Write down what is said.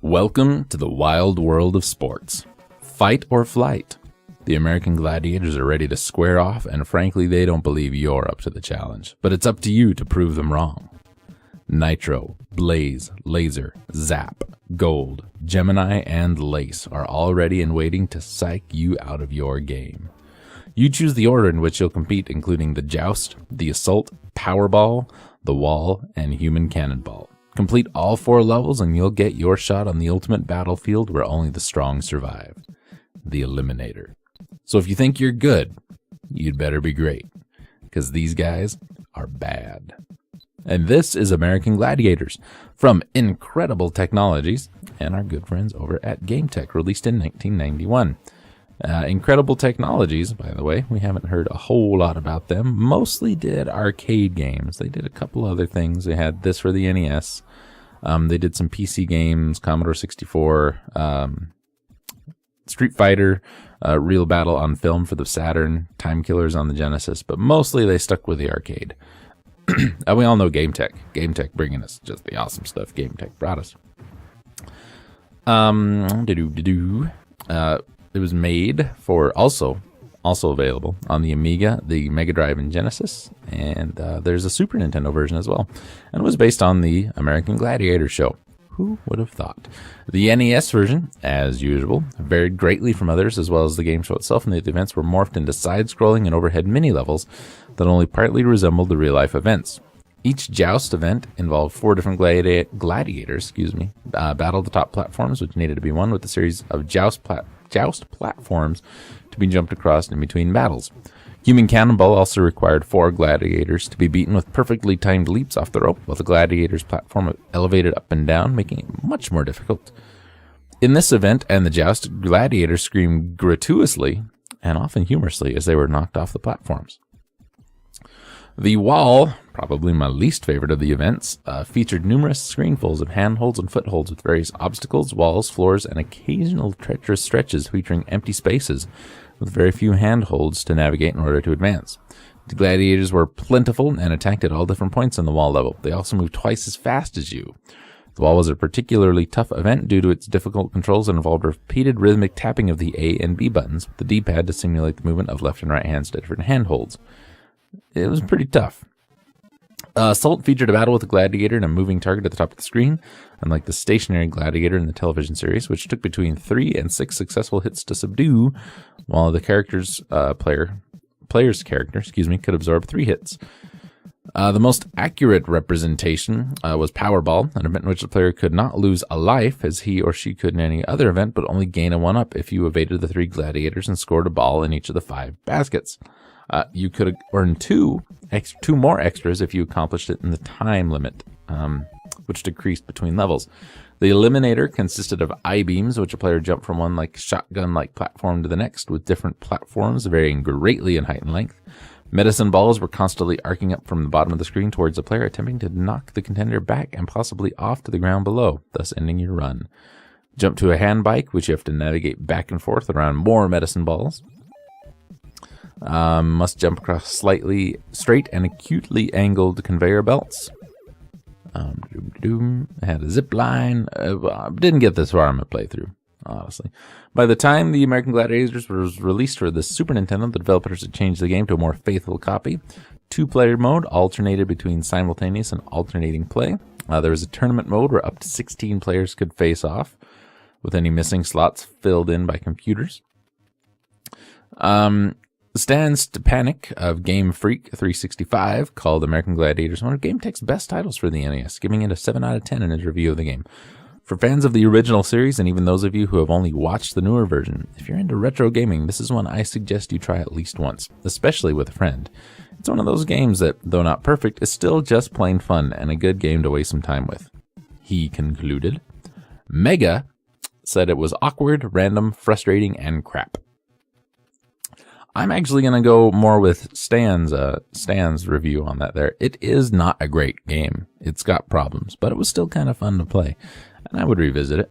Welcome to the wild world of sports. Fight or flight. The American Gladiators are ready to square off, and frankly, they don't believe you're up to the challenge. But it's up to you to prove them wrong. Nitro, Blaze, Laser, Zap, Gold, Gemini, and Lace are all ready and waiting to psych you out of your game. You choose the order in which you'll compete, including the Joust, the Assault, Powerball, the Wall, and Human Cannonball. Complete all 4 levels and you'll get your shot on the ultimate battlefield where only the strong survive. The Eliminator. So if you think you're good, you'd better be great, because these guys are bad. And this is American Gladiators from Incredible Technologies and our good friends over at GameTech, released in 1991. Incredible Technologies, by the way, we haven't heard a whole lot about them. Mostly did arcade games. They did a couple other things. They had this for the NES. They did some PC games, Commodore 64, Street Fighter, Real Battle on film for the Saturn, Time Killers on the Genesis, but mostly they stuck with the arcade. And we all know GameTech. GameTech bringing us just the awesome stuff GameTech brought us. It was made for also available on the Amiga, the Mega Drive, and Genesis, and there's a Super Nintendo version as well, and it was based on the American Gladiator show. Who would have thought? The NES version, as usual, varied greatly from others, as well as the game show itself, and the events were morphed into side-scrolling and overhead mini-levels that only partly resembled the real-life events. Each Joust event involved 4 different gladiators, battled the top platforms, which needed to be won with a series of Joust platforms to be jumped across in between battles. Human Cannonball also required 4 gladiators to be beaten with perfectly timed leaps off the rope, while the gladiators' platform elevated up and down, making it much more difficult. In this event and the Joust, gladiators screamed gratuitously and often humorously as they were knocked off the platforms. The Wall, probably my least favorite of the events, featured numerous screenfuls of handholds and footholds with various obstacles, walls, floors, and occasional treacherous stretches featuring empty spaces with very few handholds to navigate in order to advance. The gladiators were plentiful and attacked at all different points on the wall level. They also moved twice as fast as you. The Wall was a particularly tough event due to its difficult controls and involved repeated rhythmic tapping of the A and B buttons with the D-pad to simulate the movement of left and right hands to different handholds. It was pretty tough. Assault featured a battle with a gladiator and a moving target at the top of the screen, unlike the stationary gladiator in the television series, which took between 3 and 6 successful hits to subdue, while the player's character could absorb 3 hits. The most accurate representation was Powerball, an event in which the player could not lose a life as he or she could in any other event, but only gain a 1-up if you evaded the 3 gladiators and scored a ball in each of the 5 baskets. You could earn 2 more extras if you accomplished it in the time limit, which decreased between levels. The Eliminator consisted of I-beams, which a player jumped from one shotgun-like platform to the next, with different platforms varying greatly in height and length. Medicine balls were constantly arcing up from the bottom of the screen towards the player, attempting to knock the contender back and possibly off to the ground below, thus ending your run. Jump to a hand bike, which you have to navigate back and forth around more medicine balls. Must jump across slightly straight and acutely angled conveyor belts. Had a zip line. Didn't get this far in my playthrough, honestly. By the time the American Gladiators was released for the Super Nintendo, the developers had changed the game to a more faithful copy. 2-player mode alternated between simultaneous and alternating play. There was a tournament mode where up to 16 players could face off, with any missing slots filled in by computers. Stan Stepanek of Game Freak 365 called American Gladiators one of GameTech's best titles for the NES, giving it a 7 out of 10 in his review of the game. For fans of the original series, and even those of you who have only watched the newer version, if you're into retro gaming, this is one I suggest you try at least once, especially with a friend. It's one of those games that, though not perfect, is still just plain fun and a good game to waste some time with. He concluded. Mega said it was awkward, random, frustrating, and crap. I'm actually going to go more with Stan's review on that there. It is not a great game. It's got problems, but it was still kind of fun to play, and I would revisit it.